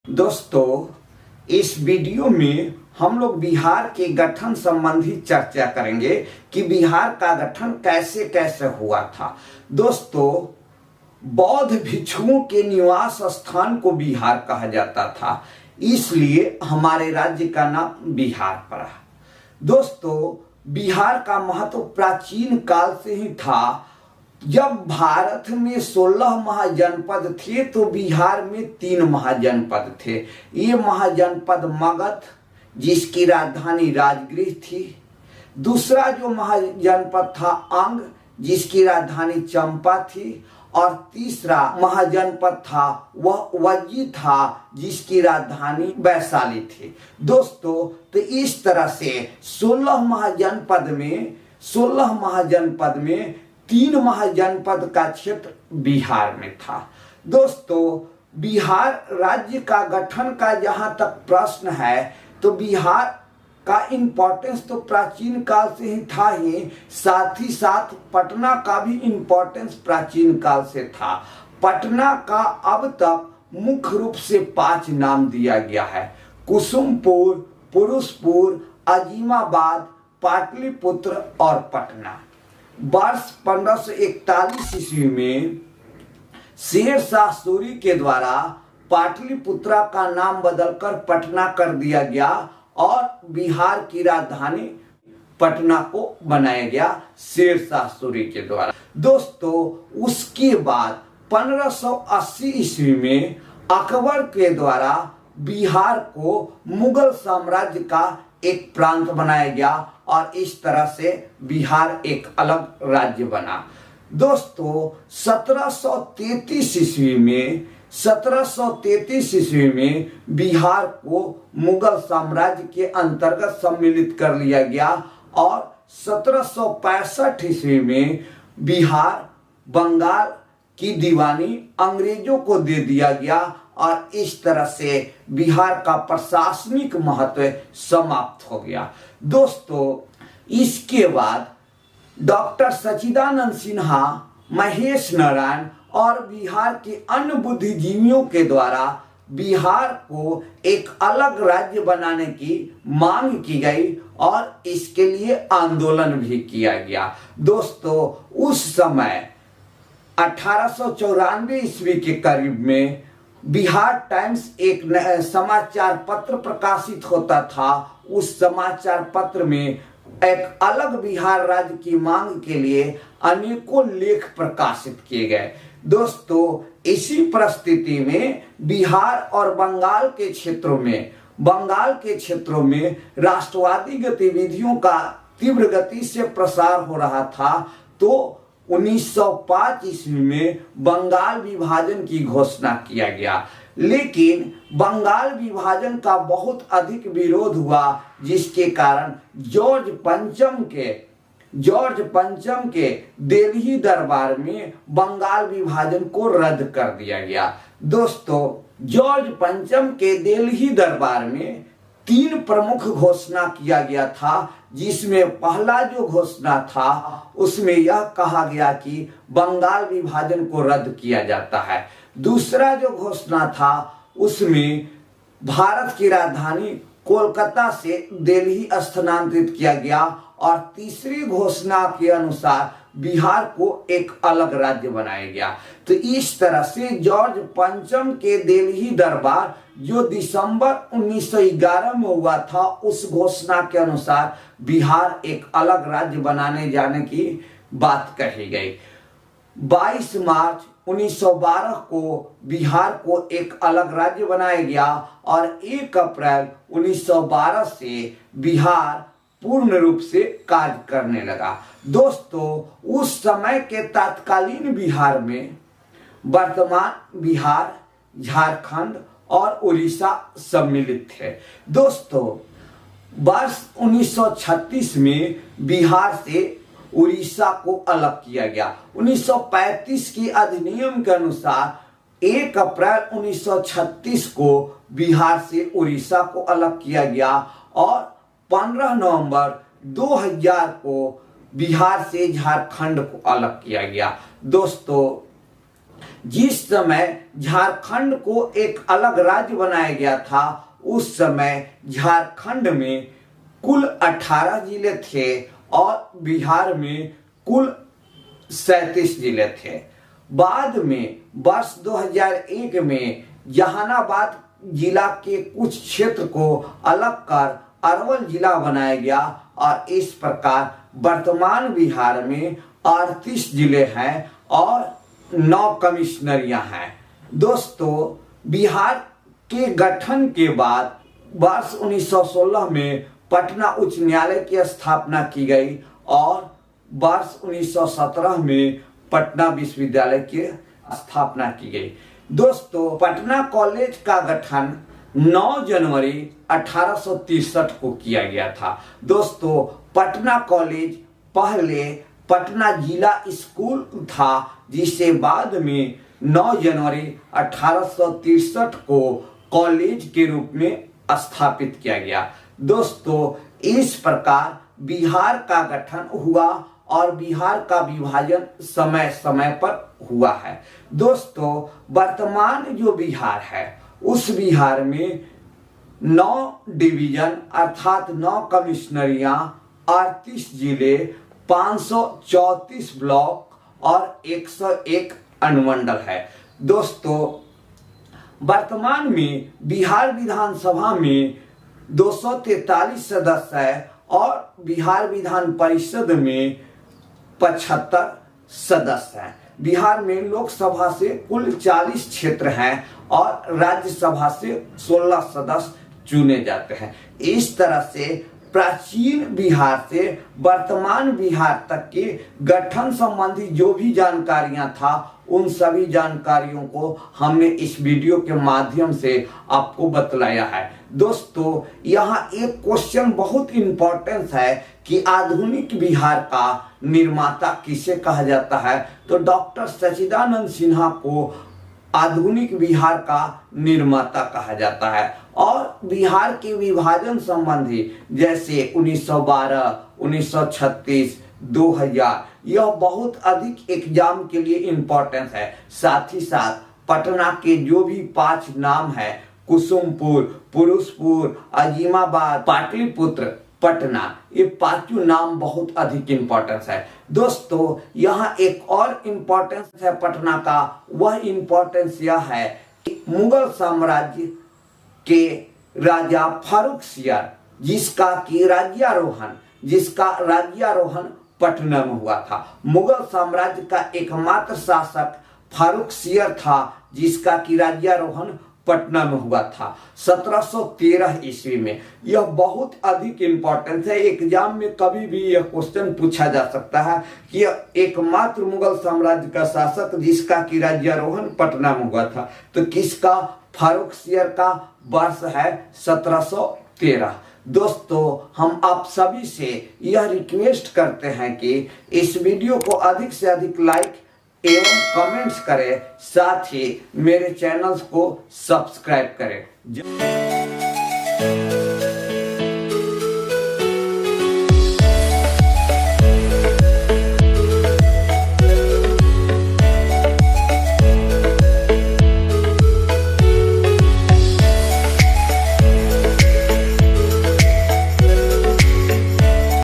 दोस्तों, इस वीडियो में हम लोग बिहार के गठन संबंधी चर्चा करेंगे कि बिहार का गठन कैसे कैसे हुआ था। दोस्तों, बौद्ध भिक्षुओं के निवास स्थान को बिहार कहा जाता था, इसलिए हमारे राज्य का नाम बिहार पड़ा। दोस्तों, बिहार का महत्व प्राचीन काल से ही था। जब भारत में 16 महाजनपद थे तो बिहार में 3 महाजनपद थे। ये महाजनपद मगध, जिसकी राजधानी राजगृह थी। दूसरा जो महाजनपद था अंग, जिसकी राजधानी चंपा थी। और तीसरा महाजनपद था वह वज्जी था, जिसकी राजधानी वैशाली थी। दोस्तों, तो इस तरह से 16 महाजनपद में 3 महाजनपद का क्षेत्र बिहार में था। दोस्तों, बिहार राज्य का गठन का जहां तक प्रश्न है तो बिहार का इम्पोर्टेंस तो प्राचीन काल से ही था ही, साथ ही साथ पटना का भी इम्पोर्टेंस प्राचीन काल से था। पटना का अब तक मुख्य रूप से 5 नाम दिया गया है: कुसुमपुर, पुरुषपुर, अजीमाबाद, पाटलिपुत्र और पटना। वर्ष 1541 ईस्वी में शेर शाह सूरी के द्वारा पाटलिपुत्रा का नाम बदलकर पटना कर दिया गया और बिहार की राजधानी पटना को बनाया गया शेर शाह सूरी के द्वारा। दोस्तों, उसके बाद 1580 ईस्वी में अकबर के द्वारा बिहार को मुगल साम्राज्य का एक प्रांत बनाया गया और इस तरह से बिहार एक अलग राज्य बना। दोस्तों, 1733 ईस्वी में बिहार को मुगल साम्राज्य के अंतर्गत सम्मिलित कर लिया गया और 1765 ईस्वी में बिहार बंगाल की दीवानी अंग्रेजों को दे दिया गया और इस तरह से बिहार का प्रशासनिक महत्व समाप्त हो गया। दोस्तों, इसके बाद डॉक्टर सच्चिदानंद सिन्हा, महेश नारायण और बिहार के अन्य बुद्धिजीवियों के द्वारा बिहार को एक अलग राज्य बनाने की मांग की गई और इसके लिए आंदोलन भी किया गया। दोस्तों, उस समय 1894 ईस्वी के करीब में बिहार टाइम्स एक समाचार पत्र प्रकाशित होता था। उस समाचार पत्र में एक अलग बिहार राज्य की मांग के लिए अनेकों लेख प्रकाशित किए गए। दोस्तों, इसी परिस्थिति में बिहार और बंगाल के क्षेत्रों में राष्ट्रवादी गतिविधियों का तीव्र गति से प्रसार हो रहा था। तो 1905 ईस्वी में बंगाल विभाजन की घोषणा किया गया, लेकिन बंगाल विभाजन का बहुत अधिक विरोध हुआ, जिसके कारण जॉर्ज पंचम के दिल्ली दरबार में बंगाल विभाजन को रद्द कर दिया गया। दोस्तों, जॉर्ज पंचम के दिल्ली दरबार में 3 प्रमुख घोषणा किया गया था, जिसमें पहला जो घोषणा था उसमें यह कहा गया कि बंगाल विभाजन को रद्द किया जाता है। दूसरा जो घोषणा था उसमें भारत की राजधानी कोलकाता से दिल्ली स्थानांतरित किया गया और तीसरी घोषणा के अनुसार बिहार को एक अलग राज्य बनाया गया। तो इस तरह से जॉर्ज पंचम के दिल्ली दरबार जो दिसंबर 1911 में हुआ था, उस घोषणा के अनुसार बिहार एक अलग राज्य बनाने जाने की बात कही गई। 22 मार्च 1912 को बिहार को एक अलग राज्य बनाया गया और 1 अप्रैल 1912 से बिहार पूर्ण रूप से कार्य करने लगा। दोस्तों, उस समय के तत्कालीन बिहार में वर्तमान बिहार, झारखंड और उड़ीसा सम्मिलित थे। दोस्तों, वर्ष 1936 में बिहार से उड़ीसा को अलग किया गया। 1935 के अधिनियम के अनुसार 1 अप्रैल 1936 को बिहार से उड़ीसा को अलग किया गया और 15 नवंबर 2000 को बिहार से झारखंड को अलग किया गया। दोस्तों, जिस समय झारखंड को एक अलग राज्य बनाया गया था, उस समय झारखंड में कुल 18 जिले थे और बिहार में कुल 37 जिले थे। बाद में वर्ष 2001 में जहानाबाद जिला के कुछ क्षेत्र को अलग कर अरवल जिला बनाया गया और इस प्रकार वर्तमान बिहार में 38 जिले हैं और 9 कमिश्नरियां हैं। दोस्तों, बिहार के गठन के बाद वर्ष 1916 में पटना उच्च न्यायालय की स्थापना की गई और वर्ष 1917 में पटना विश्वविद्यालय की स्थापना की गई। दोस्तों, पटना कॉलेज का गठन 9 जनवरी 1863 को किया गया था। दोस्तों, पटना कॉलेज पहले पटना जिला स्कूल था, जिसे बाद में 9 जनवरी 1863 को कॉलेज के रूप में स्थापित किया गया। दोस्तों, इस प्रकार बिहार का गठन हुआ और बिहार का विभाजन समय समय पर हुआ है। दोस्तों, वर्तमान जो बिहार है, उस बिहार में 9 डिवीजन अर्थात 9 कमिश्नरियां, 38 जिले, 534 ब्लॉक और 101 अनुमंडल है। दोस्तों, वर्तमान में बिहार विधानसभा में 243 सदस्य है और बिहार विधान परिषद में 75 सदस्य हैं। बिहार में लोकसभा से कुल 40 क्षेत्र हैं और राज्यसभा से 16 सदस्य चुने जाते हैं। इस तरह से प्राचीन बिहार से वर्तमान बिहार तक के गठन संबंधी जो भी जानकारियां था, उन सभी जानकारियों को हमने इस वीडियो के माध्यम से आपको बतलाया है। दोस्तों, यहाँ एक क्वेश्चन बहुत इंपॉर्टेंट है कि आधुनिक बिहार का निर्माता किसे कहा जाता है। तो डॉक्टर सच्चिदानंद सिन्हा को आधुनिक बिहार का निर्माता कहा जाता है। और बिहार के विभाजन संबंधी जैसे 1912, 1936, 2000 यह बहुत अधिक एग्जाम के लिए इंपॉर्टेंट है। साथ ही साथ पटना के जो भी 5 नाम है, कुसुमपुर, पुरुषपुर, अजीमाबाद, पाटलिपुत्र, पटना, ये 5 नाम बहुत अधिक इंपॉर्टेंस है। दोस्तों, यहाँ एक और इंपॉर्टेंस है पटना का, वह इंपॉर्टेंस यह है कि मुगल साम्राज्य के राजा फारुखसियर जिसका राज्यारोहण पटना में हुआ था। मुगल साम्राज्य का एकमात्र शासक फारुखसियर था जिसका कि राज्यारोहण पटना में हुआ था 1713 ईस्वी में। यह बहुत अधिक इंपॉर्टेंट है। एग्जाम में कभी भी यह क्वेश्चन पूछा जा सकता है कि एकमात्र मुगल साम्राज्य का शासक जिसका कि राज्यारोहण पटना में हुआ था, तो किसका? फारुखसियर का वर्ष है 1713। दोस्तों, हम आप सभी से यह रिक्वेस्ट करते हैं कि इस वीडियो को अधिक से अधिक लाइक एवं कमेंट्स करें, साथ ही मेरे चैनल्स को सब्सक्राइब करें।